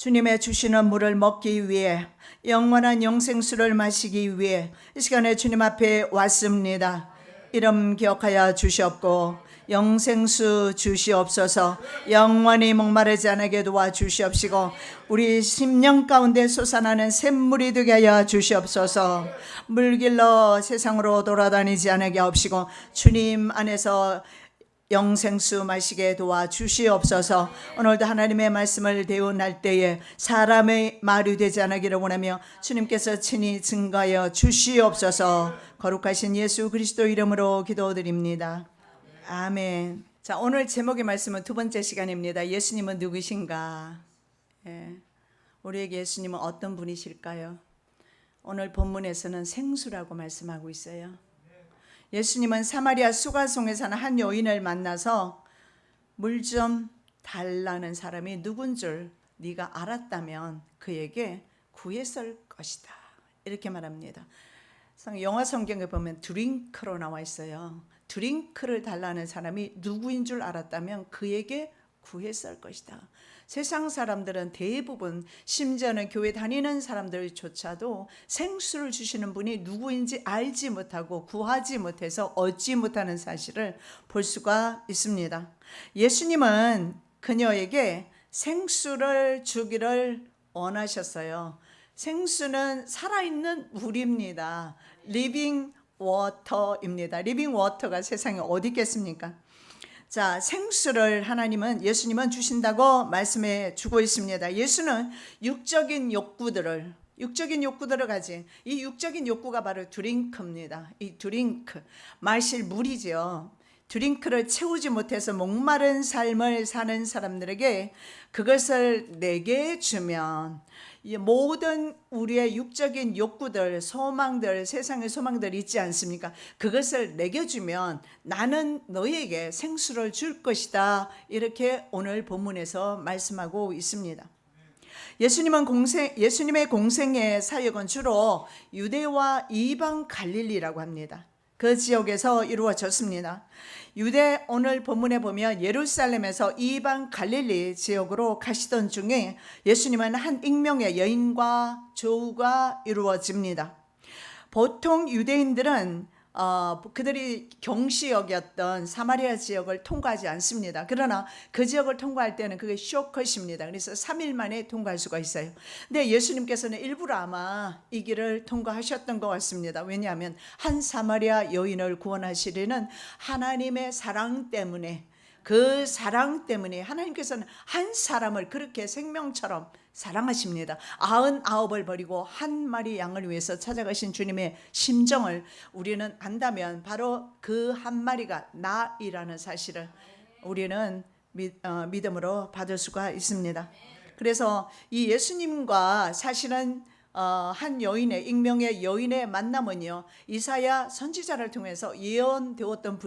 주님의 주시는 물을 먹기 위해, 영원한 영생수를 마시기 위해 이 시간에 주님 앞에 왔습니다. 이름 기억하여 주시옵고 영생수 주시옵소서. 영원히 목마르지 않게 도와주시옵시고 우리 심령 가운데 솟아나는 샘물이 되게 하여 주시옵소서. 물길러 세상으로 돌아다니지 않게 하옵시고 주님 안에서 영생수 마시게 도와주시옵소서. 오늘도 하나님의 말씀을 대운할 때에 사람의 말이 되지 않기를 원하며 주님께서 친히 증거하여 주시옵소서. 거룩하신 예수 그리스도 이름으로 기도드립니다. 아멘. 자, 오늘 제목의 말씀은 두 번째 시간입니다. 예수님은 누구신가? 우리에게 예수님은 어떤 분이실까요? 오늘 본문에서는 생수라고 말씀하고 있어요. 예수님은 사마리아 수가성에 사는 한 여인을 만나서 물 좀 달라는 사람이 누군 줄 네가 알았다면 그에게 구했을 것이다, 이렇게 말합니다. 영어 성경에 보면 드링크로 나와 있어요. 드링크를 달라는 사람이 누구인 줄 알았다면 그에게 구했을 것이다. 세상 사람들은 대부분, 심지어는 교회 다니는 사람들조차도 생수를 주시는 분이 누구인지 알지 못하고 구하지 못해서 얻지 못하는 사실을 볼 수가 있습니다. 예수님은 그녀에게 생수를 주기를 원하셨어요. 생수는 살아있는 물입니다. 리빙 워터입니다. 리빙 워터가 세상에 어디 있겠습니까? 자, 생수를 예수님은 주신다고 말씀해 주고 있습니다. 예수는 육적인 욕구들을 가진 이 육적인 욕구가 바로 드링크입니다. 이 드링크, 마실 물이죠. 드링크를 채우지 못해서 목마른 삶을 사는 사람들에게 그것을 내게 주면 모든 우리의 육적인 욕구들, 소망들, 세상의 소망들 있지 않습니까? 그것을 내게 주면 나는 너에게 생수를 줄 것이다, 이렇게 오늘 본문에서 말씀하고 있습니다. 예수님의 공생의 사역은 주로 유대와 이방 갈릴리라고 합니다. 그 지역에서 이루어졌습니다. 유대, 오늘 본문에 보면 예루살렘에서 이방 갈릴리 지역으로 가시던 중에 예수님은 한 익명의 여인과 조우가 이루어집니다. 보통 유대인들은 그들이 경시 여겼던 사마리아 지역을 통과하지 않습니다. 그러나 그 지역을 통과할 때는 그게 쇼컷입니다. 그래서 3일 만에 통과할 수가 있어요. 근데 예수님께서는 일부러 아마 이 길을 통과하셨던 것 같습니다. 왜냐하면 한 사마리아 여인을 구원하시려는 하나님의 사랑 때문에, 그 사랑 때문에 하나님께서는 한 사람을 그렇게 생명처럼 사랑하십니다. 99을 버리고 한 마리 양을 위해서 찾아가신 주님의 심정을 우리는 안다면 바로 그 한 마리가 나이라는 사실을 우리는 믿음으로 받을 수가 있습니다. 그래서 이 예수님과 사실은 한 여인의, 익명의 여인의 만남은요, 이사야 선지자를 통해서 예언되었던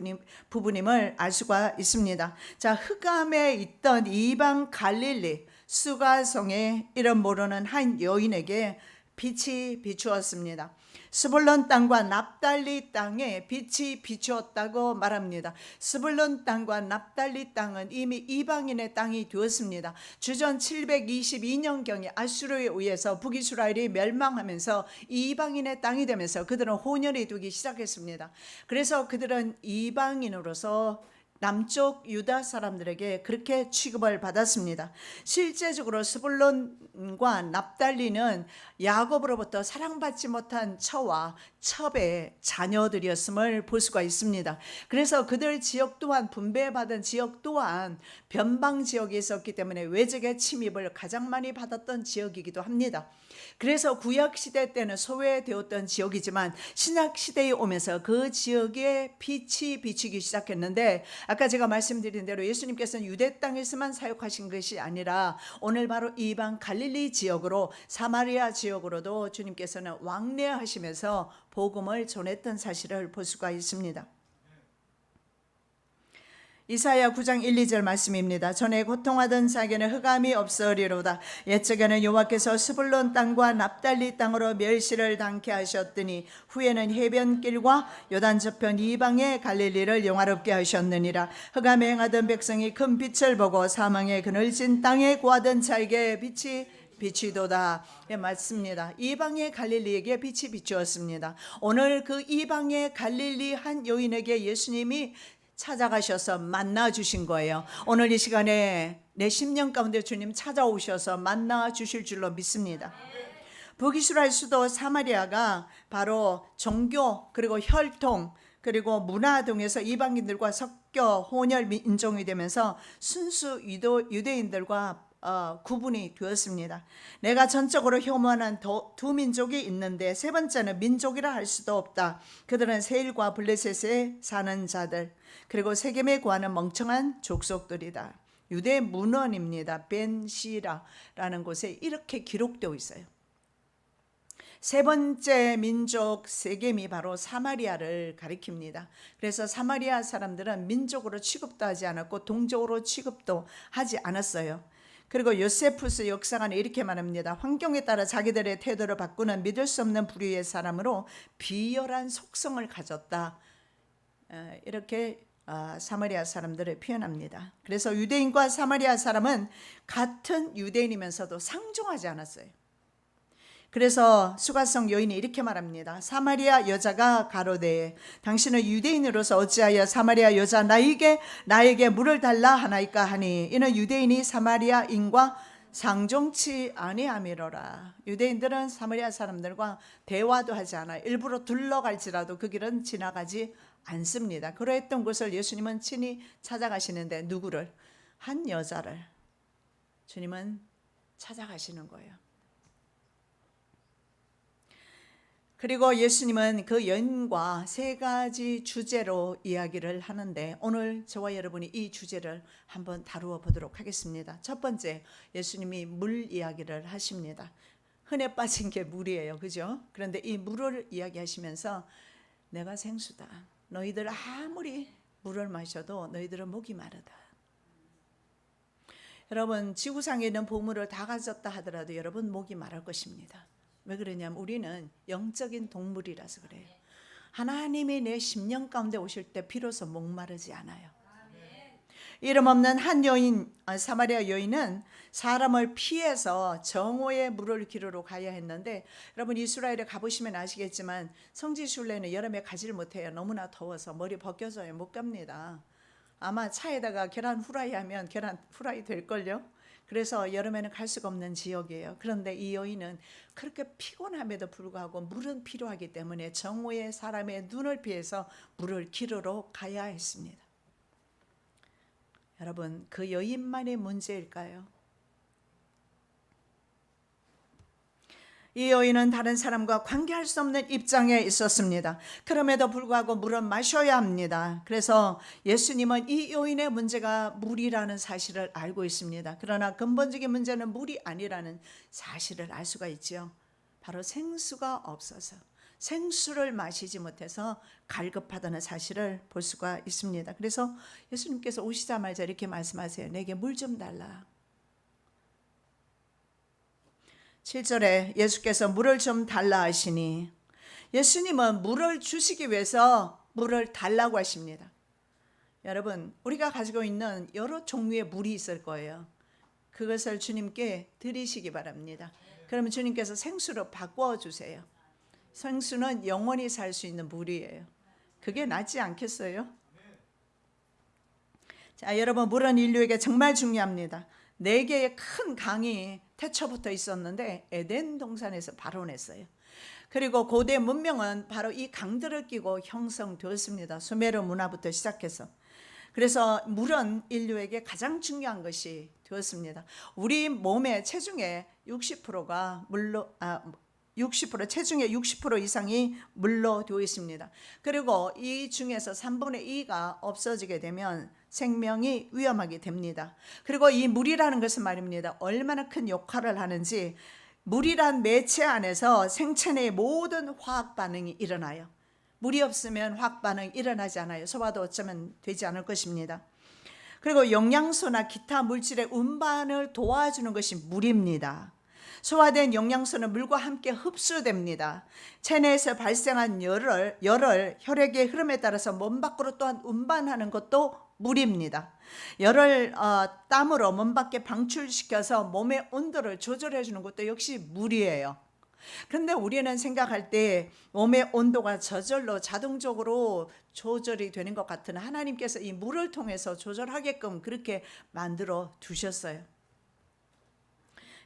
부분임을 알 수가 있습니다. 자, 흑암에 있던 이방 갈릴리 수가성에 이름 모르는 한 여인에게 빛이 비추었습니다. 스불론 땅과 납달리 땅에 빛이 비추었다고 말합니다. 스불론 땅과 납달리 땅은 이미 이방인의 땅이 되었습니다. 주전 722년경에 아수르에 의해서 북이스라엘이 멸망하면서 이방인의 땅이 되면서 그들은 혼혈이 되기 시작했습니다. 그래서 그들은 이방인으로서 남쪽 유다 사람들에게 그렇게 취급을 받았습니다. 실제적으로 스불론과 납달리는 야곱으로부터 사랑받지 못한 처와 첩의 자녀들이었음을 볼 수가 있습니다. 그래서 그들 지역 또한, 분배받은 지역 또한 변방 지역에 있었기 때문에 외적의 침입을 가장 많이 받았던 지역이기도 합니다. 그래서 구약시대 때는 소외되었던 지역이지만 신약시대에 오면서 그 지역에 빛이 비치기 시작했는데, 아까 제가 말씀드린 대로 예수님께서는 유대 땅에서만 사역하신 것이 아니라 오늘 바로 이방 갈릴리 지역으로, 사마리아 지역으로도 주님께서는 이사야 9장 1, 2절 말씀입니다. 전에 고통하던 자에게는 흑암이 없으리로다. 옛적에는 여호와께서 스불론 땅과 납달리 땅으로 멸시를 당케 하셨더니 후에는 해변길과 요단 저편 이방의 갈릴리를 영화롭게 하셨느니라. 흑암에 행하던 백성이 큰 빛을 보고 사망의 그늘진 땅에 구하던 자에게 빛이 비치도다. 예, 맞습니다. 이방의 갈릴리에게 빛이 비추었습니다. 오늘 그 이방의 갈릴리 한 여인에게 예수님이 찾아가셔서 만나 주신 거예요. 오늘 이 시간에 내 심령 가운데 주님 찾아오셔서 만나 주실 줄로 믿습니다. 보기술할 수도 사마리아가 바로 종교 그리고 혈통 그리고 문화 등에서 이방인들과 섞여 혼혈 인종이 되면서 순수 유대인들과 구분이 되었습니다. 내가 전적으로 혐오하는 두 민족이 있는데 세 번째는 민족이라 할 수도 없다. 그들은 세일과 블레셋에 사는 자들 그리고 세겜에 구하는 멍청한 족속들이다. 유대 문헌입니다. 벤시라라는 곳에 이렇게 기록되어 있어요. 세 번째 민족 세겜이 바로 사마리아를 가리킵니다. 그래서 사마리아 사람들은 민족으로 취급도 하지 않았고 동족으로 취급도 하지 않았어요. 그리고 요세푸스 역사관에 이렇게 말합니다. 환경에 따라 자기들의 태도를 바꾸는 믿을 수 없는 부류의 사람으로 비열한 속성을 가졌다. 이렇게 사마리아 사람들을 표현합니다. 그래서 유대인과 사마리아 사람은 같은 유대인이면서도 상종하지 않았어요. 그래서 수가성 여인이 이렇게 말합니다. 사마리아 여자가 가로되 당신은 유대인으로서 어찌하여 사마리아 여자 나에게 물을 달라 하나이까 하니 이는 유대인이 사마리아인과 상종치 아니함이로라. 유대인들은 사마리아 사람들과 대화도 하지 않아 일부러 둘러갈지라도 그 길은 지나가지 않습니다. 그러했던 곳을 예수님은 친히 찾아가시는데 누구를? 한 여자를 주님은 찾아가시는 거예요. 그리고 예수님은 그 여인과 세 가지 주제로 이야기를 하는데 오늘 저와 여러분이 이 주제를 한번 다루어 보도록 하겠습니다. 첫 번째, 예수님이 물 이야기를 하십니다. 흔해 빠진 게 물이에요. 그죠? 그런데 이 물을 이야기하시면서 내가 생수다. 너희들 아무리 물을 마셔도 너희들은 목이 마르다. 여러분, 지구상에 있는 보물을 다 가졌다 하더라도 여러분 목이 마를 것입니다. 왜 그러냐면 우리는 영적인 동물이라서 그래요. 하나님이 내 심령 가운데 오실 때 비로소 목마르지 않아요. 이름 없는 한 여인, 사마리아 여인은 사람을 피해서 정오의 물을 기르러 가야 했는데 여러분 이스라엘에 가보시면 아시겠지만 성지순례는 여름에 가지를 못해요. 너무나 더워서 머리 벗겨져요. 못 갑니다. 아마 차에다가 계란 후라이 하면 계란 후라이 될걸요. 그래서 여름에는 갈 수가 없는 지역이에요. 그런데 이 여인은 그렇게 피곤함에도 불구하고 물은 필요하기 때문에 정오의 사람의 눈을 피해서 물을 기르러 가야 했습니다. 여러분, 그 여인만의 문제일까요? 이 여인은 다른 사람과 관계할 수 없는 입장에 있었습니다. 그럼에도 불구하고 물은 마셔야 합니다. 그래서 예수님은 이 여인의 문제가 물이라는 사실을 알고 있습니다. 그러나 근본적인 문제는 물이 아니라는 사실을 알 수가 있죠. 바로 생수가 없어서 생수를 마시지 못해서 갈급하다는 사실을 볼 수가 있습니다. 그래서 예수님께서 오시자마자 이렇게 말씀하세요. 내게 물 좀 달라. 7절에 예수께서 물을 좀 달라 하시니 예수님은 물을 주시기 위해서 물을 달라고 하십니다. 여러분, 우리가 가지고 있는 여러 종류의 물이 있을 거예요. 그것을 주님께 드리시기 바랍니다. 그러면 주님께서 생수로 바꿔주세요. 생수는 영원히 살 수 있는 물이에요. 그게 낫지 않겠어요? 자, 여러분, 물은 인류에게 정말 중요합니다. 4개의 큰 강이 태초부터 있었는데 에덴 동산에서 발원했어요. 그리고 고대 문명은 바로 이 강들을 끼고 형성되었습니다. 수메르 문화부터 시작해서. 그래서 물은 인류에게 가장 중요한 것이 되었습니다. 우리 몸의 체중의 60%가 물로 60% 체중의 60% 이상이 물로 되어 있습니다. 그리고 이 중에서 3분의 2가 없어지게 되면 생명이 위험하게 됩니다. 그리고 이 물이라는 것은 말입니다. 얼마나 큰 역할을 하는지 물이란 매체 안에서 생체 내의 모든 화학 반응이 일어나요. 물이 없으면 화학 반응이 일어나지 않아요. 소화도 어쩌면 되지 않을 것입니다. 그리고 영양소나 기타 물질의 운반을 도와주는 것이 물입니다. 소화된 영양소는 물과 함께 흡수됩니다. 체내에서 발생한 열을 혈액의 흐름에 따라서 몸 밖으로 또한 운반하는 것도 물입니다. 열을 땀으로 몸 밖에 방출시켜서 몸의 온도를 조절해 주는 것도 역시 물이에요. 그런데 우리는 생각할 때 몸의 온도가 저절로 자동적으로 조절이 되는 것 같은 하나님께서 이 물을 통해서 조절하게끔 그렇게 만들어 두셨어요.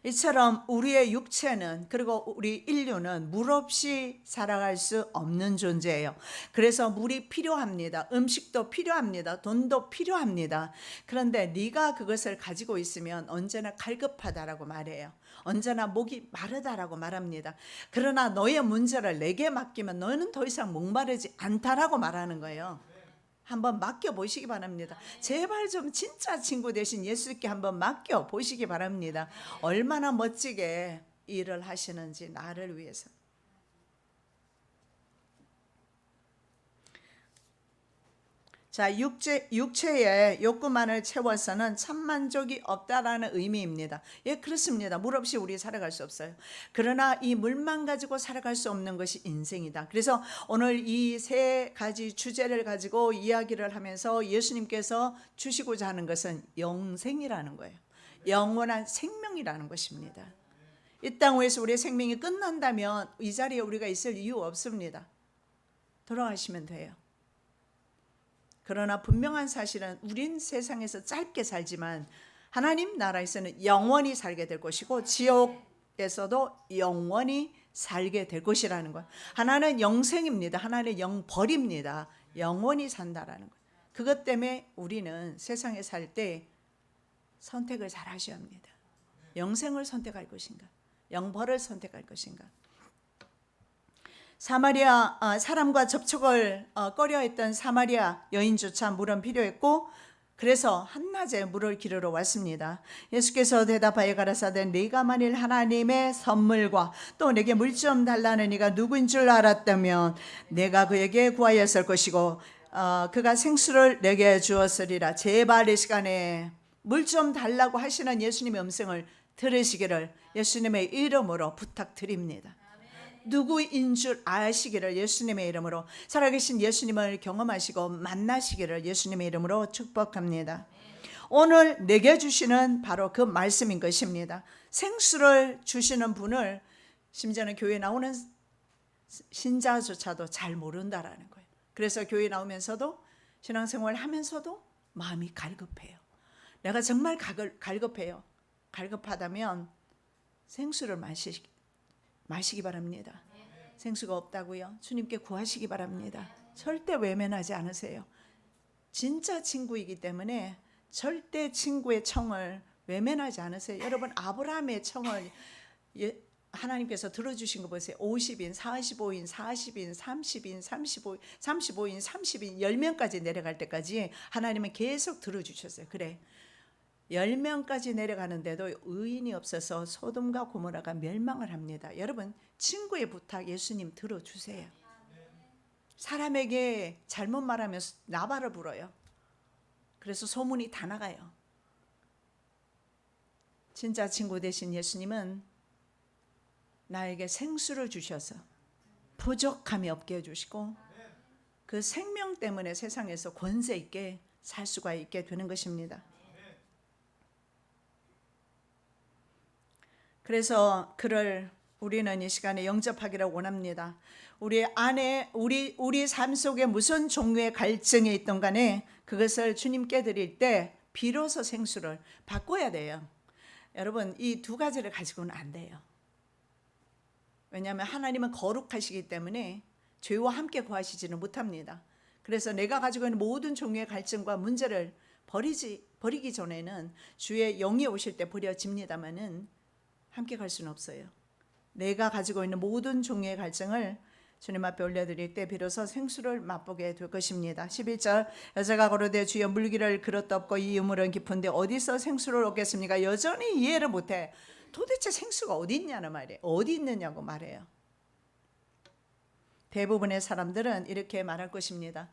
이처럼 우리의 육체는, 그리고 우리 인류는 물 없이 살아갈 수 없는 존재예요. 그래서 물이 필요합니다. 음식도 필요합니다. 돈도 필요합니다. 그런데 네가 그것을 가지고 있으면 언제나 갈급하다라고 말해요. 언제나 목이 마르다라고 말합니다. 그러나 너의 문제를 내게 맡기면 너는 더 이상 목마르지 않다라고 말하는 거예요. 한번 맡겨보시기 바랍니다. 제발 좀 진짜 친구 대신 예수께 한번 맡겨보시기 바랍니다. 얼마나 멋지게 일을 하시는지 나를 위해서. 자, 육체의 욕구만을 채워서는 참 만족이 없다라는 의미입니다. 예, 그렇습니다. 물 없이 우리 살아갈 수 없어요. 그러나 이 물만 가지고 살아갈 수 없는 것이 인생이다. 그래서 오늘 이 세 가지 주제를 가지고 이야기를 하면서 예수님께서 주시고자 하는 것은 영생이라는 거예요. 영원한 생명이라는 것입니다. 이 땅 위에서 우리의 생명이 끝난다면 이 자리에 우리가 있을 이유 없습니다. 돌아가시면 돼요. 그러나 분명한 사실은 우린 세상에서 짧게 살지만 하나님 나라에서는 영원히 살게 될 것이고 지옥에서도 영원히 살게 될 것이라는 것. 하나는 영생입니다. 하나는 영벌입니다. 영원히 산다라는 것. 그것 때문에 우리는 세상에 살 때 선택을 잘 하셔야 합니다. 영생을 선택할 것인가, 영벌을 선택할 것인가. 사마리아 사람과 접촉을 꺼려했던 사마리아 여인조차 물은 필요했고, 그래서 한낮에 물을 기르러 왔습니다. 예수께서 대답하여 가라사대 네가 만일 하나님의 선물과 또 내게 물 좀 달라는 이가 누구인 줄 알았다면 내가 그에게 구하였을 것이고 그가 생수를 내게 주었으리라. 제발 이 시간에 물 좀 달라고 하시는 예수님의 음성을 들으시기를 예수님의 이름으로 부탁드립니다. 누구인 줄 아시기를 예수님의 이름으로, 살아계신 예수님을 경험하시고 만나시기를 예수님의 이름으로 축복합니다. 오늘 내게 주시는 바로 그 말씀인 것입니다. 생수를 주시는 분을 심지어는 교회에 나오는 신자조차도 잘 모른다라는 거예요. 그래서 교회 나오면서도 신앙생활 하면서도 마음이 갈급해요. 내가 정말 갈급해요. 갈급하다면 생수를 마시기 바랍니다. 생수가 없다고요? 주님께 구하시기 바랍니다. 절대 외면하지 않으세요. 진짜 친구이기 때문에 절대 친구의 청을 외면하지 않으세요. 여러분, 아브라함의 청을 하나님께서 들어주신 거 보세요. 50인, 45인, 40인, 30인, 35인, 30인, 10명까지 내려갈 때까지 하나님은 계속 들어주셨어요. 그래, 10명까지 내려가는데도 의인이 없어서 소돔과 고모라가 멸망을 합니다. 여러분, 친구의 부탁 예수님 들어주세요. 사람에게 잘못 말하면 나발을 불어요. 그래서 소문이 다 나가요. 진짜 친구 되신 예수님은 나에게 생수를 주셔서 부족함이 없게 해주시고 그 생명 때문에 세상에서 권세 있게 살 수가 있게 되는 것입니다. 그래서 그를 우리는 이 시간에 영접하기를 원합니다. 우리 안에 우리 삶 속에 무슨 종류의 갈증이 있던 간에 그것을 주님께 드릴 때 비로소 생수를 바꿔야 돼요. 여러분, 이 두 가지를 가지고는 안 돼요. 왜냐하면 하나님은 거룩하시기 때문에 죄와 함께 구하시지는 못합니다. 그래서 내가 가지고 있는 모든 종류의 갈증과 문제를 버리기 전에는 주의 영이 오실 때 버려집니다마는 함께 갈 수는 없어요. 내가 가지고 있는 모든 종류의 갈증을 주님 앞에 올려드릴 때 비로소 생수를 맛보게 될 것입니다. 11절, 여자가 가로되 주여 물기를 그릇도 없고 이 우물은 깊은데 어디서 생수를 얻겠습니까? 여전히 이해를 못해. 도대체 생수가 어디 있냐는 말이에요. 어디 있느냐고 말해요. 대부분의 사람들은 이렇게 말할 것입니다.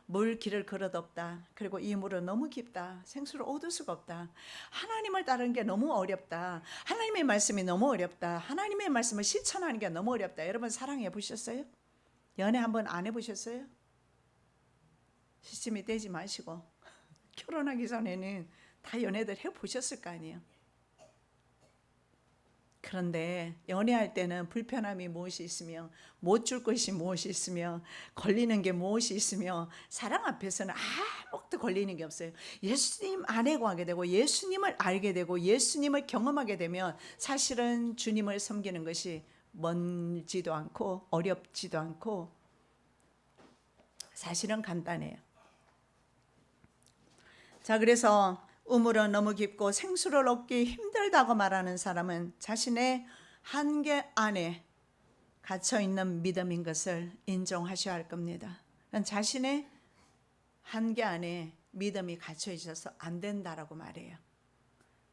물 길을 걸어뒀다. 그리고 이 물은 너무 깊다. 생수를 얻을 수가 없다. 하나님을 따르는 게 너무 어렵다. 하나님의 말씀이 너무 어렵다. 하나님의 말씀을 실천하는 게 너무 어렵다. 여러분 사랑해 보셨어요? 연애 한번 안 해보셨어요? 시침이 떼지 마시고 결혼하기 전에는 다 연애들 해보셨을 거 아니에요. 그런데 연애할 때는 불편함이 무엇이 있으며 못 줄 것이 무엇이 있으며 걸리는 게 무엇이 있으며 사랑 앞에서는 아무것도 걸리는 게 없어요. 예수님 안에 거하게 되고 예수님을 알게 되고 예수님을 경험하게 되면 사실은 주님을 섬기는 것이 멀지도 않고 어렵지도 않고 사실은 간단해요. 자, 그래서 우물은 너무 깊고 생수를 얻기 힘들다고 말하는 사람은 자신의 한계 안에 갇혀있는 믿음인 것을 인정하셔야 할 겁니다. 자신의 한계 안에 믿음이 갇혀 있어서 안 된다라고 말해요.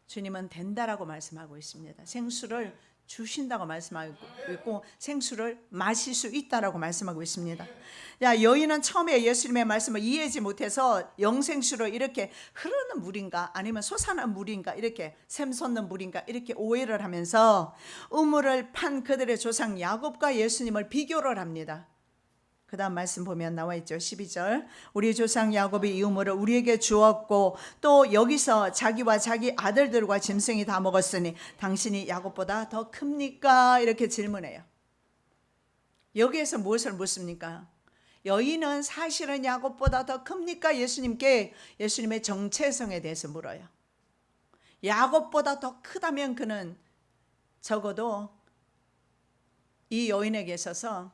주님은 된다라고 말씀하고 있습니다. 생수를 주신다고 말씀하고 있고 생수를 마실 수 있다라고 말씀하고 있습니다. 야, 여인은 처음에 예수님의 말씀을 이해하지 못해서 영생수로 이렇게 흐르는 물인가 아니면 솟아난 물인가 이렇게 샘솟는 물인가 이렇게 오해를 하면서 우물을 판 그들의 조상 야곱과 예수님을 비교를 합니다. 그 다음 말씀 보면 나와 있죠. 12절 우리 조상 야곱이 이 우물을 우리에게 주었고 또 여기서 자기와 자기 아들들과 짐승이 다 먹었으니 당신이 야곱보다 더 큽니까? 이렇게 질문해요. 여기에서 무엇을 묻습니까? 여인은 사실은 야곱보다 더 큽니까? 예수님께 예수님의 정체성에 대해서 물어요. 야곱보다 더 크다면 그는 적어도 이 여인에게 있어서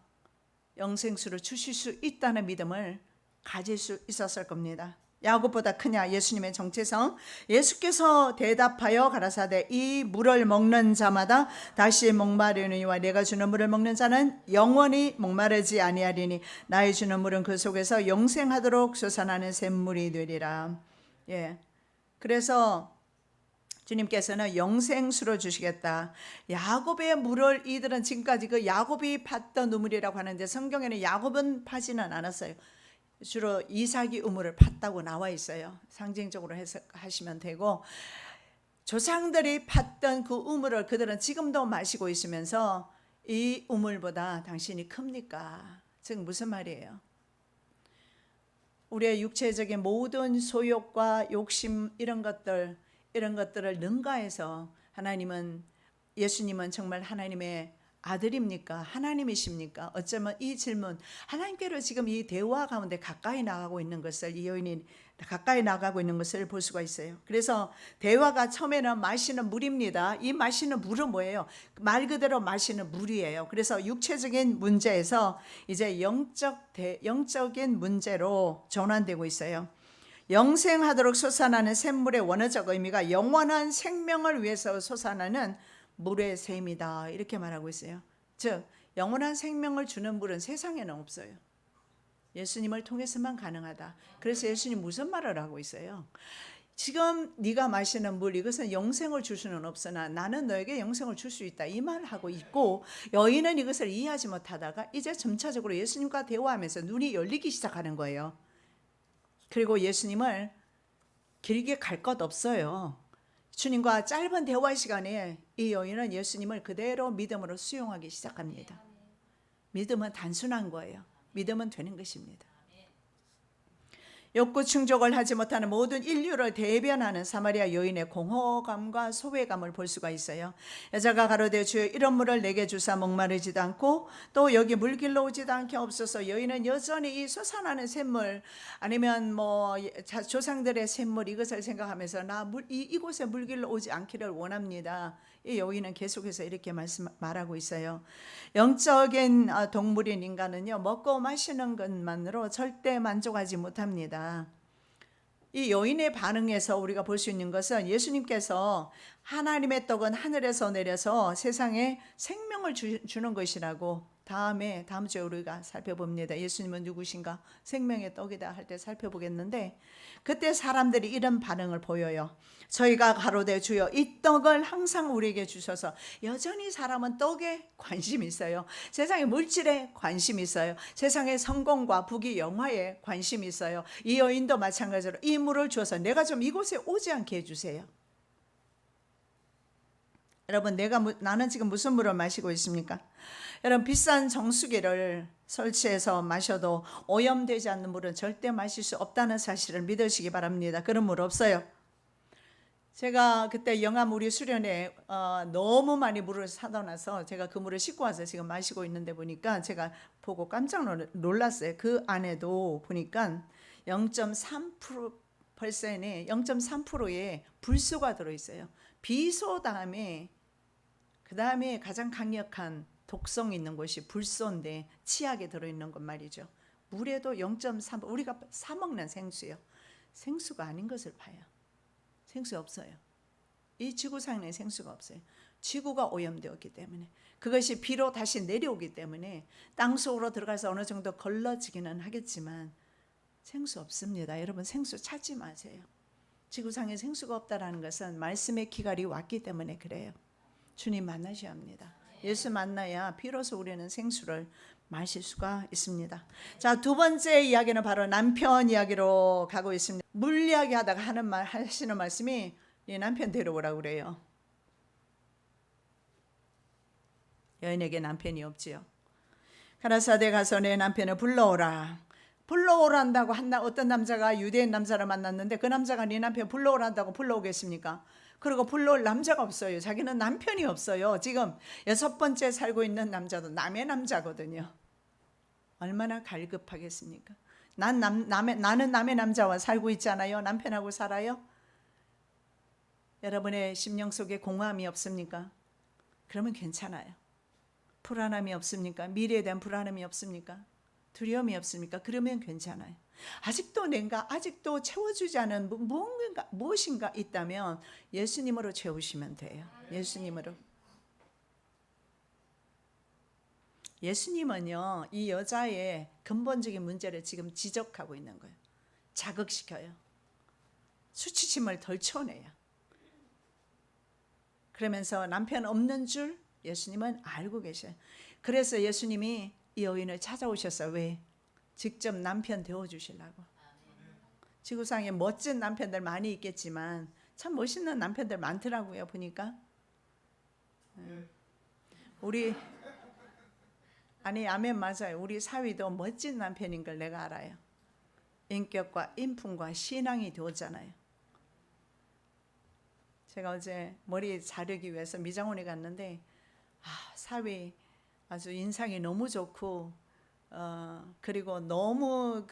영생수를 주실 수 있다는 믿음을 가질 수 있었을 겁니다. 야곱보다 크냐? 예수님의 정체성. 예수께서 대답하여 가라사대 이 물을 먹는 자마다 다시 목마르니와 내가 주는 물을 먹는 자는 영원히 목마르지 아니하리니 나의 주는 물은 그 속에서 영생하도록 솟아나는 샘물이 되리라. 예. 그래서 주님께서는 영생수로 주시겠다. 야곱의 물을 이들은 지금까지 그 야곱이 팠던 우물이라고 하는데 성경에는 야곱은 파지는 않았어요. 주로 이삭이 우물을 팠다고 나와 있어요. 상징적으로 해석하시면 되고 조상들이 팠던 그 우물을 그들은 지금도 마시고 있으면서 이 우물보다 당신이 큽니까? 즉 무슨 말이에요? 우리의 육체적인 모든 소욕과 욕심 이런 것들을 능가해서 예수님은 정말 하나님의 아들입니까? 하나님이십니까? 어쩌면 이 질문 하나님께로 지금 이 대화 가운데 가까이 나가고 있는 것을 이 여인이 가까이 나가고 있는 것을 볼 수가 있어요. 그래서 대화가 처음에는 마시는 물입니다. 이 마시는 물은 뭐예요? 말 그대로 마시는 물이에요. 그래서 육체적인 문제에서 이제 영적인 문제로 전환되고 있어요. 영생하도록 솟아나는 샘물의 원어적 의미가 영원한 생명을 위해서 솟아나는 물의 샘이다 이렇게 말하고 있어요. 즉 영원한 생명을 주는 물은 세상에는 없어요. 예수님을 통해서만 가능하다. 그래서 예수님 무슨 말을 하고 있어요? 지금 네가 마시는 물 이것은 영생을 줄 수는 없으나 나는 너에게 영생을 줄 수 있다 이 말을 하고 있고 여인은 이것을 이해하지 못하다가 이제 점차적으로 예수님과 대화하면서 눈이 열리기 시작하는 거예요. 그리고 예수님을 길게 갈 것 없어요. 주님과 짧은 대화 시간에 이 여인은 예수님을 그대로 믿음으로 수용하기 시작합니다. 믿음은 단순한 거예요. 믿음은 되는 것입니다. 욕구 충족을 하지 못하는 모든 인류를 대변하는 사마리아 여인의 공허감과 소외감을 볼 수가 있어요. 여자가 가로되 주여 이런 물을 내게 주사 목마르지도 않고 또 여기 물길로 오지도 않게 없어서 여인은 여전히 이 솟아나는 샘물 아니면 조상들의 샘물 이것을 생각하면서 이곳에 물길로 오지 않기를 원합니다. 이 여인은 계속해서 이렇게 말하고 있어요. 영적인 동물인 인간은요 먹고 마시는 것만으로 절대 만족하지 못합니다. 이 여인의 반응에서 우리가 볼 수 있는 것은 예수님께서 하나님의 떡은 하늘에서 내려서 세상에 생명을 주는 것이라고 다음 주에 우리가 살펴봅니다. 예수님은 누구신가? 생명의 떡이다 할 때 살펴보겠는데, 그때 사람들이 이런 반응을 보여요. 저희가 가로되 주여 이 떡을 항상 우리에게 주셔서. 여전히 사람은 떡에 관심이 있어요. 세상의 물질에 관심이 있어요. 세상의 성공과 부귀 영화에 관심이 있어요. 이 여인도 마찬가지로 이 물을 주어서 내가 좀 이곳에 오지 않게 해주세요. 여러분, 나는 지금 무슨 물을 마시고 있습니까? 여러분, 비싼 정수기를 설치해서 마셔도 오염되지 않는 물은 절대 마실 수 없다는 사실을 믿으시기 바랍니다. 그런 물 없어요. 제가 그때 영암우리 수련회 너무 많이 물을 사다 놔서 제가 그 물을 싣고 와서 지금 마시고 있는데, 보니까 제가 보고 깜짝 놀랐어요. 그 안에도 보니까 0.3%에 0.3%의 불소가 들어있어요. 비소 다음에 그 다음에 가장 강력한 독성 있는 것이 불소인데 치약에 들어있는 것 말이죠. 물에도 0.3%, 우리가 사 먹는 생수요. 생수가 아닌 것을 봐요. 생수 없어요. 이 지구상에 생수가 없어요. 지구가 오염되었기 때문에, 그것이 비로 다시 내려오기 때문에 땅 속으로 들어가서 어느 정도 걸러지기는 하겠지만 생수 없습니다. 여러분, 생수 찾지 마세요. 지구상에 생수가 없다라는 것은 말씀의 기갈이 왔기 때문에 그래요. 주님 만나셔야 합니다. 예수 만나야 비로소 우리는 생수를 마실 수가 있습니다. 자, 두 번째 이야기는 바로 남편 이야기로 가고 있습니다. 물 이야기 하다가 하시는 말씀이 네 남편 데려오라고 그래요. 여인에게 남편이 없지요. 가라사대 가서 내 남편을 불러오라. 불러오란다고 어떤 남자가 유대인 남자를 만났는데, 그 남자가 네 남편 불러오란다고 불러오겠습니까? 그리고 불러올 남자가 없어요. 자기는 남편이 없어요. 지금 6번째 살고 있는 남자도 남의 남자거든요. 얼마나 갈급하겠습니까? 나는 남의 남자와 살고 있잖아요. 남편하고 살아요. 여러분의 심령 속에 공허함이 없습니까? 그러면 괜찮아요. 불안함이 없습니까? 미래에 대한 불안함이 없습니까? 두려움이 없습니까? 그러면 괜찮아요. 아직도 채워주지 않은 무엇인가 있다면 예수님으로 채우시면 돼요. 예수님으로. 예수님은요, 이 여자의 근본적인 문제를 지금 지적하고 있는 거예요. 자극시켜요. 수치심을 덜쳐내요. 그러면서 남편 없는 줄 예수님은 알고 계셔요. 그래서 예수님이 이 여인을 찾아오셨어요. 왜? 직접 남편 되어주시려고. 지구상에 멋진 남편들 많이 있겠지만 참 멋있는 남편들 많더라고요. 보니까 아멘, 맞아요. 우리 사위도 멋진 남편인 걸 내가 알아요. 인격과 인품과 신앙이 되었잖아요. 제가 어제 머리 자르기 위해서 미장원에 갔는데, 사위 아주 인상이 너무 좋고, 그리고 너무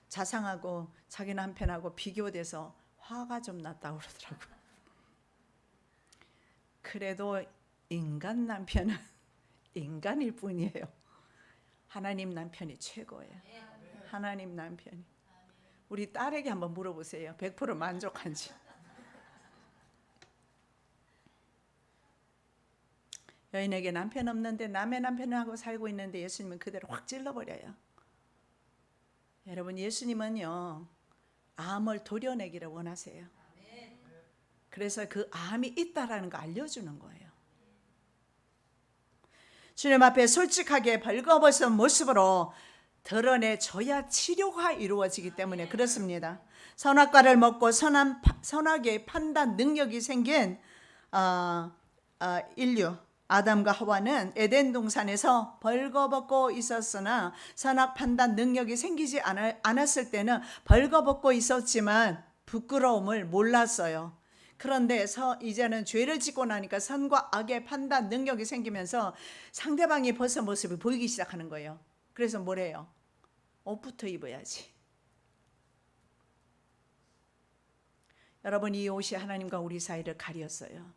자상하고 자기 남편하고 비교돼서 화가 좀 났다고 그러더라고요. 그래도 인간 남편은 인간일 뿐이에요. 하나님 남편이 최고예요. 하나님 남편이. 우리 딸에게 한번 물어보세요. 100% 만족한지. 여인에게 남편 없는데 남의 남편하고 살고 있는데 예수님은 그대로 확 찔러버려요. 여러분, 예수님은요, 암을 도려내기를 원하세요. 그래서 그 암이 있다라는 거 알려주는 거예요. 주님 앞에 솔직하게 벌거벗은 모습으로 드러내줘야 치료가 이루어지기 때문에 그렇습니다. 선악과를 먹고 선악의 판단 능력이 생긴 인류, 아담과 하와는 에덴 동산에서 벌거벗고 있었으나 선악 판단 능력이 생기지 않았을 때는 벌거벗고 있었지만 부끄러움을 몰랐어요. 그런데 이제는 죄를 짓고 나니까 선과 악의 판단 능력이 생기면서 상대방이 벗은 모습이 보이기 시작하는 거예요. 그래서 뭐래요? 옷부터 입어야지. 여러분, 이 옷이 하나님과 우리 사이를 가렸어요.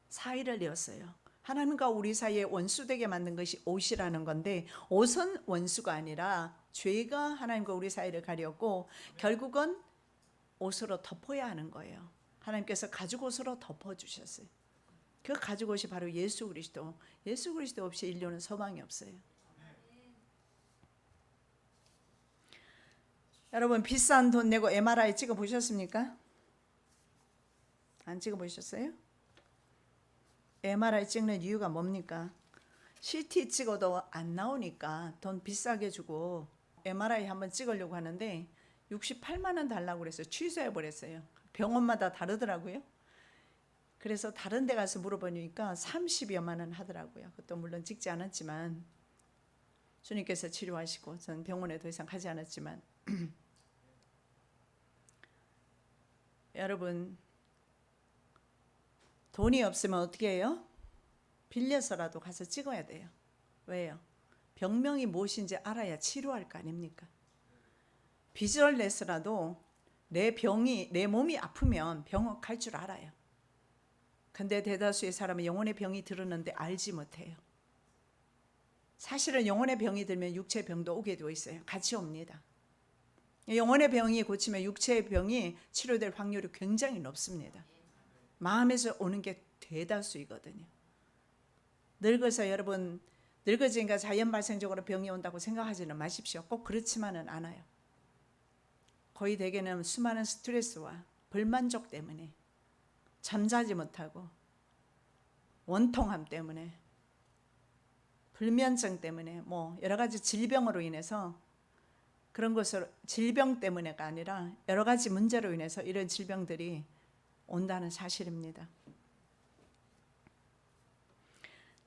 사이를 내었어요. 하나님과 우리 사이에 원수되게 만든 것이 옷이라는 건데, 옷은 원수가 아니라 죄가 하나님과 우리 사이를 가렸고 결국은 옷으로 덮어야 하는 거예요. 하나님께서 가죽 옷으로 덮어주셨어요. 그 가지고 오시 바로 예수 그리스도. 예수 그리스도 없이 인류는 소망이 없어요. 여러분 비싼 돈 내고 MRI 찍어 보셨습니까? 안 찍어 보셨어요? MRI 찍는 이유가 뭡니까? CT 찍어도 안 나오니까 돈 비싸게 주고 MRI 한번 찍으려고 하는데 68만 원 달라고 그래서 취소해 버렸어요. 병원마다 다르더라고요. 그래서 다른 데 가서 물어보니까 30여만 원 하더라고요. 그것도 물론 찍지 않았지만 주님께서 치료하시고 저는 병원에 더 이상 가지 않았지만 여러분 돈이 없으면 어떻게 해요? 빌려서라도 가서 찍어야 돼요. 왜요? 병명이 무엇인지 알아야 치료할 거 아닙니까? 빚을 내서라도 내 몸이 아프면 병원 갈 줄 알아요. 근데 대다수의 사람은 영혼의 병이 들었는데 알지 못해요. 사실은 영혼의 병이 들면 육체의 병도 오게 되어 있어요. 같이 옵니다. 영혼의 병이 고치면 육체의 병이 치료될 확률이 굉장히 높습니다. 마음에서 오는 게 대다수이거든요. 늙어서 여러분 늙어지니까 자연 발생적으로 병이 온다고 생각하지는 마십시오. 꼭 그렇지만은 않아요. 거의 대개는 수많은 스트레스와 불만족 때문에 잠자지 못하고 원통함 때문에 불면증 때문에 뭐 여러 가지 질병으로 인해서 그런 것으로 질병 때문에가 아니라 여러 가지 문제로 인해서 이런 질병들이 온다는 사실입니다.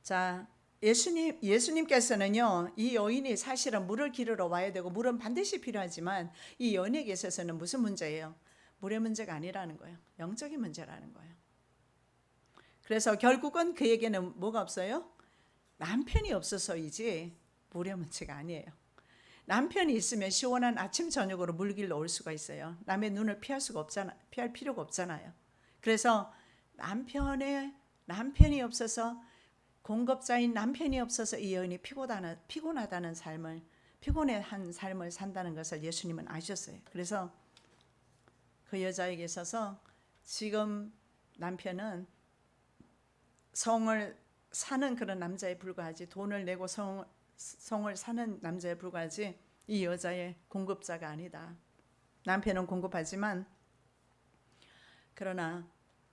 자, 예수님께서는요, 이 여인이 사실은 물을 기르러 와야 되고 물은 반드시 필요하지만 이 여인에게 있어서는 무슨 문제예요? 물의 문제가 아니라는 거예요. 영적인 문제라는 거예요. 그래서 결국은 그에게는 뭐가 없어요? 남편이 없어서이지 물의 문제가 아니에요. 남편이 있으면 시원한 아침 저녁으로 물길로 올 수가 있어요. 남의 눈을 피할 필요가 없잖아요. 그래서 남편이 없어서 공급자인 남편이 없어서 이 여인이 피곤한 삶을 산다는 것을 예수님은 아셨어요. 그래서 그 여자에게 있어서 지금 남편은 성을 사는 그런 남자에 불과하지, 돈을 내고 성을 사는 남자에 불과하지 이 여자의 공급자가 아니다. 남편은 공급하지만 그러나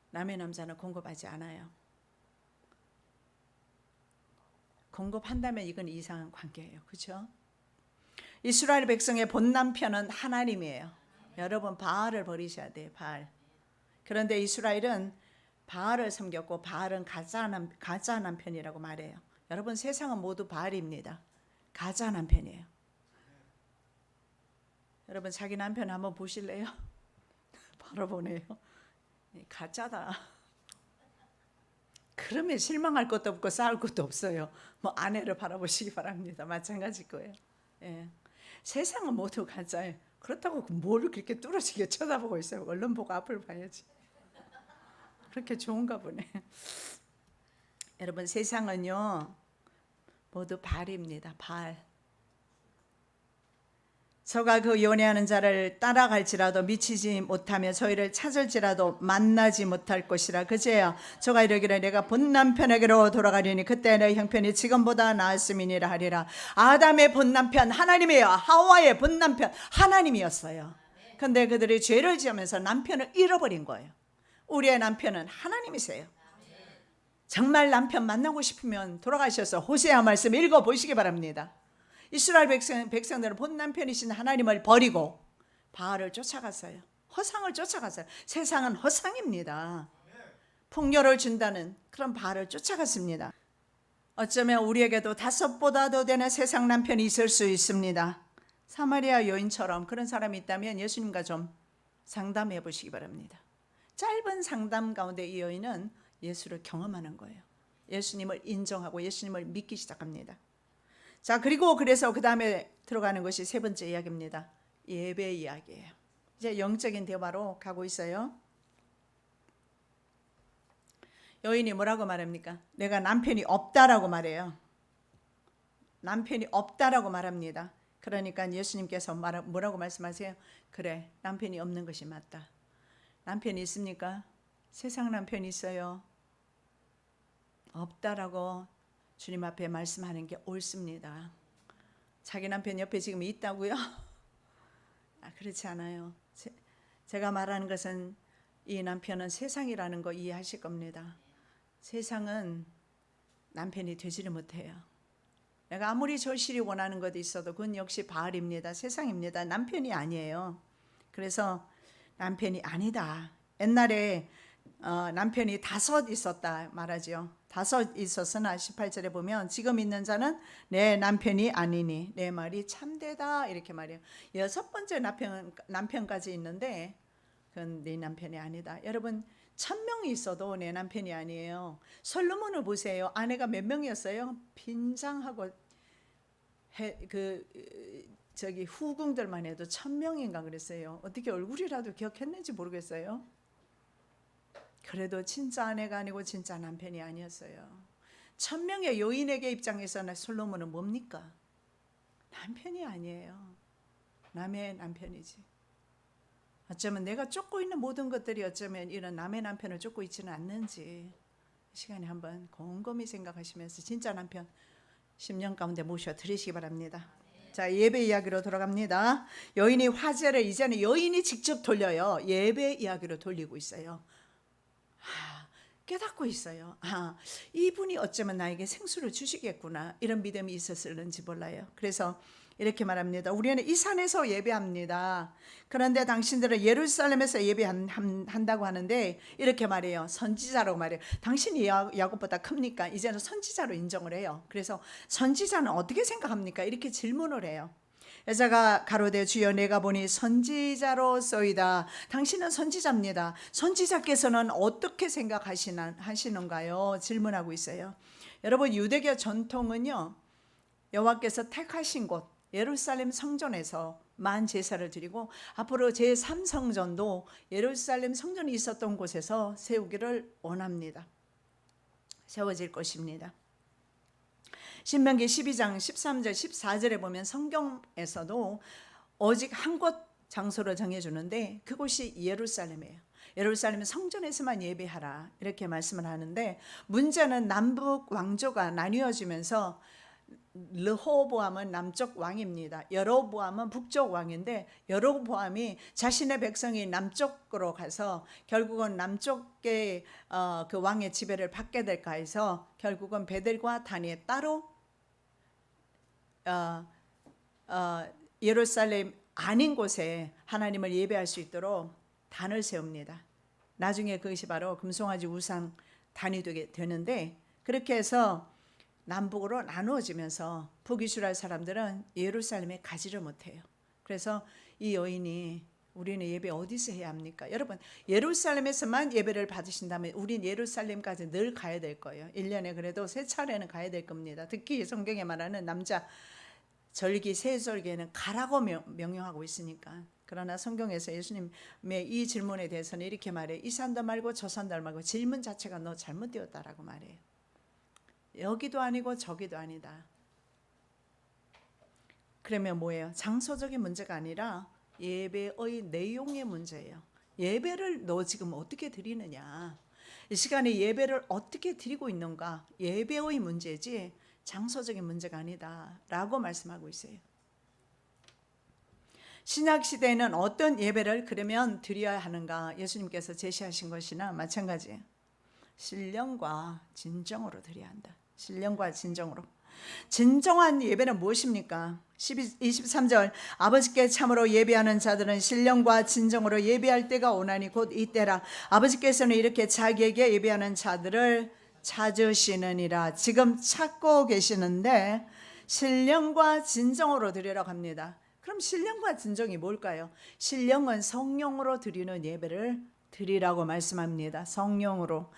남의 남자는 공급하지 않아요. 공급한다면 이건 이상한 관계예요. 그렇죠? 이스라엘 백성의 본 남편은 하나님이에요. 여러분 바알을 버리셔야 돼요. 바알. 그런데 이스라엘은 바알을 섬겼고 바알은 가짜 남편이라고 말해요. 여러분 세상은 모두 바알입니다. 가짜 남편이에요. 여러분 자기 남편 한번 보실래요? 바로 보네요. 가짜다. 그러면 실망할 것도 없고 싸울 것도 없어요. 뭐 아내를 바라보시기 바랍니다. 마찬가지일 거예요. 예. 세상은 모두 가짜예요. 그렇다고 뭘 그렇게 뚫어지게 쳐다보고 있어요. 얼른 보고 앞을 봐야지. 그렇게 좋은가 보네. 여러분 세상은요 모두 바알입니다. 바알. 저가 그 연애하는 자를 따라갈지라도 미치지 못하며 저희를 찾을지라도 만나지 못할 것이라. 그제야 저가 이르기를 내가 본 남편에게로 돌아가리니 그때 내 형편이 지금보다 나았음이니라 하리라. 아담의 본 남편 하나님이에요. 하와의 본 남편 하나님이었어요. 근데 그들이 죄를 지으면서 남편을 잃어버린 거예요. 우리의 남편은 하나님이세요. 정말 남편 만나고 싶으면 돌아가셔서 호세아 말씀 읽어보시기 바랍니다. 이스라엘 백성들은 본 남편이신 하나님을 버리고 바알을 쫓아갔어요. 허상을 쫓아갔어요. 세상은 허상입니다. 풍요를 준다는 그런 바알을 쫓아갔습니다. 어쩌면 우리에게도 5보다도 되는 세상 남편이 있을 수 있습니다. 사마리아 여인처럼 그런 사람이 있다면 예수님과 좀 상담해 보시기 바랍니다. 짧은 상담 가운데 이 여인은 예수를 경험하는 거예요. 예수님을 인정하고 예수님을 믿기 시작합니다. 자, 그리고 그래서 그 다음에 들어가는 것이 세 번째 이야기입니다. 예배 이야기예요. 이제 영적인 대화로 가고 있어요. 여인이 뭐라고 말합니까? 내가 남편이 없다라고 말해요. 남편이 없다라고 말합니다. 그러니까 예수님께서 뭐라고 말씀하세요? 그래, 남편이 없는 것이 맞다. 남편이 있습니까? 세상 남편이 있어요. 없다라고 주님 앞에 말씀하는 게 옳습니다. 자기 남편 옆에 지금 있다고요? 그렇지 않아요. 제가 말하는 것은 이 남편은 세상이라는 거 이해하실 겁니다. 세상은 남편이 되지를 못해요. 내가 아무리 절실히 원하는 것도 있어도 그건 역시 바알입니다. 세상입니다. 남편이 아니에요. 그래서 남편이 아니다. 옛날에 남편이 5 있었다 말하죠. 5 있었으나 18절에 보면 지금 있는 자는 내 남편이 아니니 내 말이 참되다 이렇게 말해요. 6번째 남편까지 있는데 그건 네 남편이 아니다. 여러분 1000명이 있어도 내 남편이 아니에요. 솔로몬을 보세요. 아내가 몇 명이었어요? 빈장하고 후궁들만 해도 1000명인가 그랬어요. 어떻게 얼굴이라도 기억했는지 모르겠어요. 그래도 진짜 아내가 아니고 진짜 남편이 아니었어요. 1000명의 여인에게 입장에서는 솔로몬은 뭡니까? 남편이 아니에요. 남의 남편이지. 어쩌면 내가 쫓고 있는 모든 것들이 어쩌면 이런 남의 남편을 쫓고 있지는 않는지 이 시간에 한번 곰곰이 생각하시면서 진짜 남편 10년 가운데 모셔 드리시기 바랍니다. 자, 예배 이야기로 돌아갑니다. 여인이 화제를 이제는 여인이 직접 돌려요. 예배 이야기로 돌리고 있어요. 깨닫고 있어요. 이분이 어쩌면 나에게 생수를 주시겠구나 이런 믿음이 있었을는지 몰라요. 그래서 이렇게 말합니다. 우리는 이 산에서 예배합니다. 그런데 당신들은 예루살렘에서 예배한다고 하는데 이렇게 말해요. 선지자라고 말해요. 당신이 야곱보다 큽니까? 이제는 선지자로 인정을 해요. 그래서 선지자는 어떻게 생각합니까? 이렇게 질문을 해요. 여자가 가로되 주여 내가 보니 선지자로소이다. 당신은 선지자입니다. 선지자께서는 어떻게 생각하시는가요? 질문하고 있어요. 여러분 유대교 전통은요. 여호와께서 택하신 곳 예루살렘 성전에서만 제사를 드리고 앞으로 제3성전도 예루살렘 성전이 있었던 곳에서 세우기를 원합니다. 세워질 것입니다. 신명기 12장 13절 14절에 보면 성경에서도 오직 한 곳 장소를 정해주는데 그곳이 예루살렘이에요. 예루살렘 성전에서만 예배하라 이렇게 말씀을 하는데 문제는 남북 왕조가 나뉘어지면서 르호보암은 남쪽 왕입니다. 여로보암은 북쪽 왕인데 여로보암이 자신의 백성이 남쪽으로 가서 결국은 남쪽의 그 왕의 지배를 받게 될까 해서 결국은 베델과 단이 따로 예루살렘 아닌 곳에 하나님을 예배할 수 있도록 단을 세웁니다. 나중에 그것이 바로 금송아지 우상 단이 되는데 그렇게 해서 남북으로 나누어지면서 북이스라엘 사람들은 예루살렘에 가지를 못해요. 그래서 이 여인이 우리는 예배 어디서 해야 합니까? 여러분 예루살렘에서만 예배를 받으신다면 우린 예루살렘까지 늘 가야 될 거예요. 1년에 그래도 3차례는 가야 될 겁니다. 특히 성경에 말하는 남자 절기 세절기에는 가라고 명령하고 있으니까. 그러나 성경에서 예수님의 이 질문에 대해서는 이렇게 말해요. 이 산도 말고 저 산도 말고 질문 자체가 너 잘못되었다라고 말해요. 여기도 아니고 저기도 아니다. 그러면 뭐예요? 장소적인 문제가 아니라 예배의 내용의 문제예요. 예배를 너 지금 어떻게 드리느냐, 이 시간에 예배를 어떻게 드리고 있는가, 예배의 문제지 장소적인 문제가 아니다 라고 말씀하고 있어요. 신약시대에는 어떤 예배를 그러면 드려야 하는가 예수님께서 제시하신 것이나 마찬가지예요. 신령과 진정으로 드려야 한다. 신령과 진정으로. 진정한 예배는 무엇입니까? 23절 아버지께 참으로 예배하는 자들은 신령과 진정으로 예배할 때가 오나니 곧 이때라. 아버지께서는 이렇게 자기에게 예배하는 자들을 찾으시느니라. 지금 찾고 계시는데 신령과 진정으로 드리라고 합니다. 그럼 신령과 진정이 뭘까요? 신령은 성령으로 드리는 예배를 드리라고 말씀합니다. 성령으로.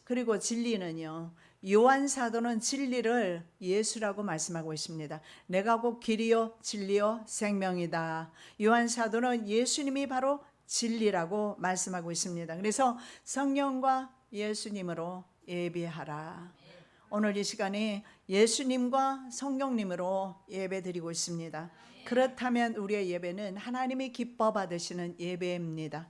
그리고 진리는요, 요한 사도는 진리를 예수라고 말씀하고 있습니다. 내가 곧 길이요 진리요 생명이다. 요한 사도는 예수님이 바로 진리라고 말씀하고 있습니다. 그래서 성령과 예수님으로 예배하라. 오늘 이 시간에 예수님과 성령님으로 예배드리고 있습니다. 그렇다면 우리의 예배는 하나님이 기뻐 받으시는 예배입니다.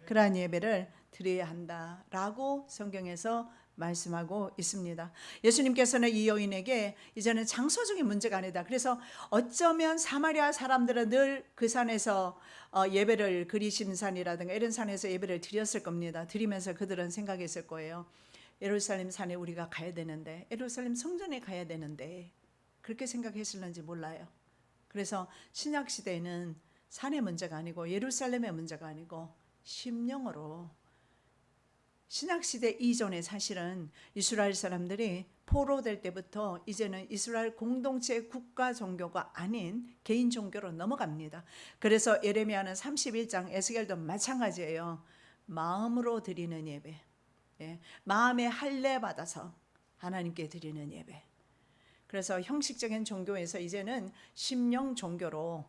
그러한 예배를 드려야 한다라고 성경에서 말씀하고 있습니다. 예수님께서는 이 여인에게 이제는 장소적인 문제가 아니다. 그래서 어쩌면 사마리아 사람들은 늘 그 산에서 예배를 그리심산이라든가 이런 산에서 예배를 드렸을 겁니다. 드리면서 그들은 생각했을 거예요. 예루살렘 산에 우리가 가야 되는데, 예루살렘 성전에 가야 되는데, 그렇게 생각했을는지 몰라요. 그래서 신약 시대에는 산의 문제가 아니고 예루살렘의 문제가 아니고 심령으로, 신약 시대 이전에 사실은 이스라엘 사람들이 포로될 때부터 이제는 이스라엘 공동체 국가 종교가 아닌 개인 종교로 넘어갑니다. 그래서 예레미야는 31장, 에스겔도 마찬가지예요. 마음으로 드리는 예배, 마음의 할례 받아서 하나님께 드리는 예배. 그래서 형식적인 종교에서 이제는 심령 종교로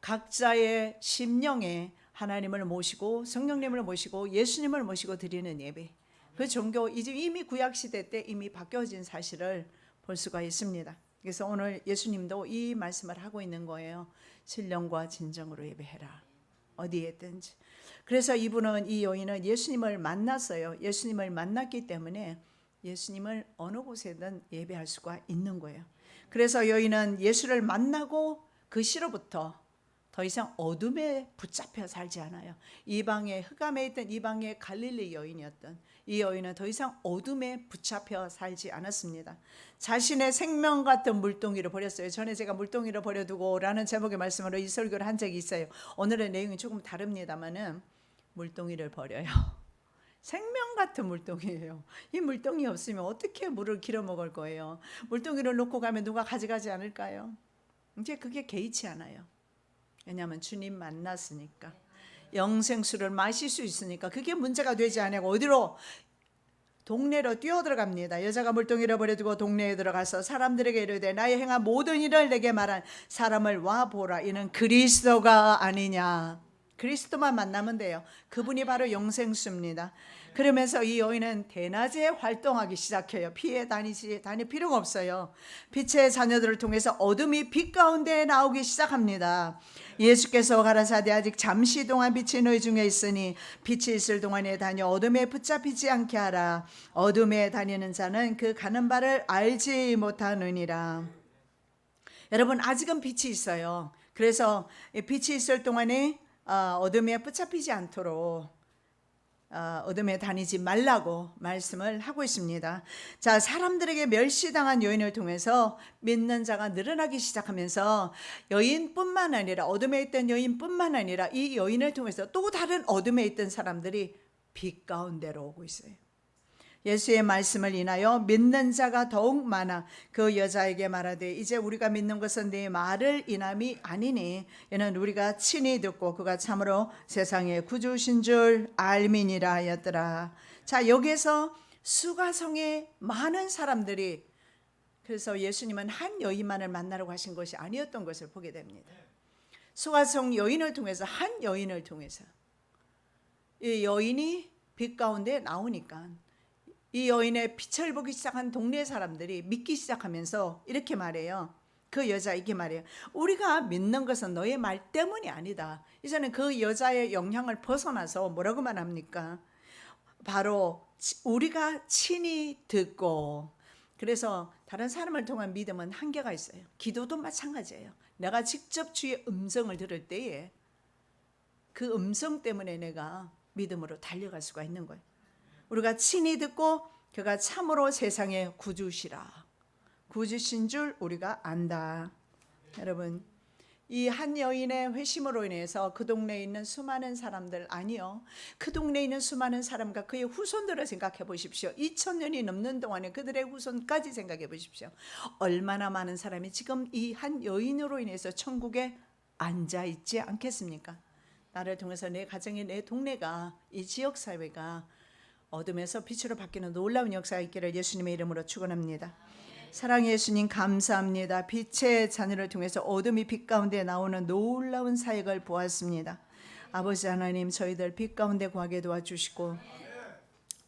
각자의 심령에 하나님을 모시고 성령님을 모시고 예수님을 모시고 드리는 예배, 그 종교 이제 이미 구약시대 때 이미 바뀌어진 사실을 볼 수가 있습니다. 그래서 오늘 예수님도 이 말씀을 하고 있는 거예요. 신령과 진정으로 예배해라, 어디에 있든지. 그래서 이분은, 이 여인은 예수님을 만났어요. 예수님을 만났기 때문에 예수님을 어느 곳에든 예배할 수가 있는 거예요. 그래서 여인은 예수를 만나고 그 시로부터 더 이상 어둠에 붙잡혀 살지 않아요. 이방의 흑암에 있던 이방의 갈릴리 여인이었던 이 여인은 더 이상 어둠에 붙잡혀 살지 않았습니다. 자신의 생명 같은 물동이를 버렸어요. 전에 제가 물동이를 버려두고 라는 제목의 말씀으로 이 설교를 한 적이 있어요. 오늘의 내용이 조금 다릅니다만은 물동이를 버려요. 생명 같은 물동이에요. 이 물동이 없으면 어떻게 물을 길어 먹을 거예요? 물동이를 놓고 가면 누가 가져가지 않을까요? 이제 그게 개의치 않아요. 왜냐하면 주님 만났으니까, 영생수를 마실 수 있으니까 그게 문제가 되지 않고 어디로? 동네로 뛰어들어갑니다. 여자가 물동이를 버려두고 동네에 들어가서 사람들에게 이르되 나의 행한 모든 일을 내게 말한 사람을 와보라, 이는 그리스도가 아니냐. 그리스도만 만나면 돼요. 그분이 바로 영생수입니다. 그러면서 이 여인은 대낮에 활동하기 시작해요. 피해 다닐 필요가 없어요. 빛의 자녀들을 통해서 어둠이 빛 가운데 나오기 시작합니다. 예수께서 가라사대 아직 잠시 동안 빛이 너희 중에 있으니 빛이 있을 동안에 다녀 어둠에 붙잡히지 않게 하라. 어둠에 다니는 자는 그 가는 바를 알지 못하느니라. 여러분, 아직은 빛이 있어요. 그래서 빛이 있을 동안에 어둠에 붙잡히지 않도록 어둠에 다니지 말라고 말씀을 하고 있습니다. 자, 사람들에게 멸시당한 여인을 통해서 믿는 자가 늘어나기 시작하면서 여인뿐만 아니라, 어둠에 있던 여인뿐만 아니라 이 여인을 통해서 또 다른 어둠에 있던 사람들이 빛 가운데로 오고 있어요. 예수의 말씀을 인하여 믿는 자가 더욱 많아 그 여자에게 말하되 이제 우리가 믿는 것은 네 말을 인함이 아니니 이는 우리가 친히 듣고 그가 참으로 세상의 구주신 줄 알미니라 하였더라. 자, 여기에서 수가성의 많은 사람들이, 그래서 예수님은 한 여인만을 만나려고 하신 것이 아니었던 것을 보게 됩니다. 수가성 여인을 통해서, 한 여인을 통해서 이 여인이 빛 가운데 나오니까 이 여인의 빛을 보기 시작한 동네 사람들이 믿기 시작하면서 이렇게 말해요. 그 여자 이렇게 말해요. 우리가 믿는 것은 너의 말 때문이 아니다. 이제는 그 여자의 영향을 벗어나서 뭐라고 말합니까? 바로 우리가 친히 듣고. 그래서 다른 사람을 통한 믿음은 한계가 있어요. 기도도 마찬가지예요. 내가 직접 주의 음성을 들을 때에 그 음성 때문에 내가 믿음으로 달려갈 수가 있는 거예요. 우리가 친히 듣고 그가 참으로 세상의 구주시라, 구주신 줄 우리가 안다. 여러분, 이 한 여인의 회심으로 인해서 그 동네에 있는 수많은 사람들, 아니요, 그 동네에 있는 수많은 사람과 그의 후손들을 생각해 보십시오. 2000년이 넘는 동안에 그들의 후손까지 생각해 보십시오. 얼마나 많은 사람이 지금 이 한 여인으로 인해서 천국에 앉아 있지 않겠습니까? 나를 통해서 내 가정이, 내 동네가, 이 지역사회가 어둠에서 빛으로 바뀌는 놀라운 역사가 있기를 예수님의 이름으로 축원합니다. 사랑의 예수님, 감사합니다. 빛의 자녀를 통해서 어둠이 빛 가운데 나오는 놀라운 사역을 보았습니다. 아버지 하나님, 저희들 빛 가운데 구하게 도와주시고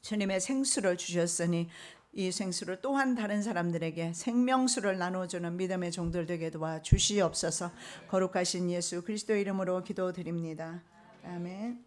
주님의 생수를 주셨으니 이 생수를 또한 다른 사람들에게 생명수를 나눠주는 믿음의 종들 되게 도와주시옵소서. 거룩하신 예수 그리스도의 이름으로 기도드립니다. 아멘.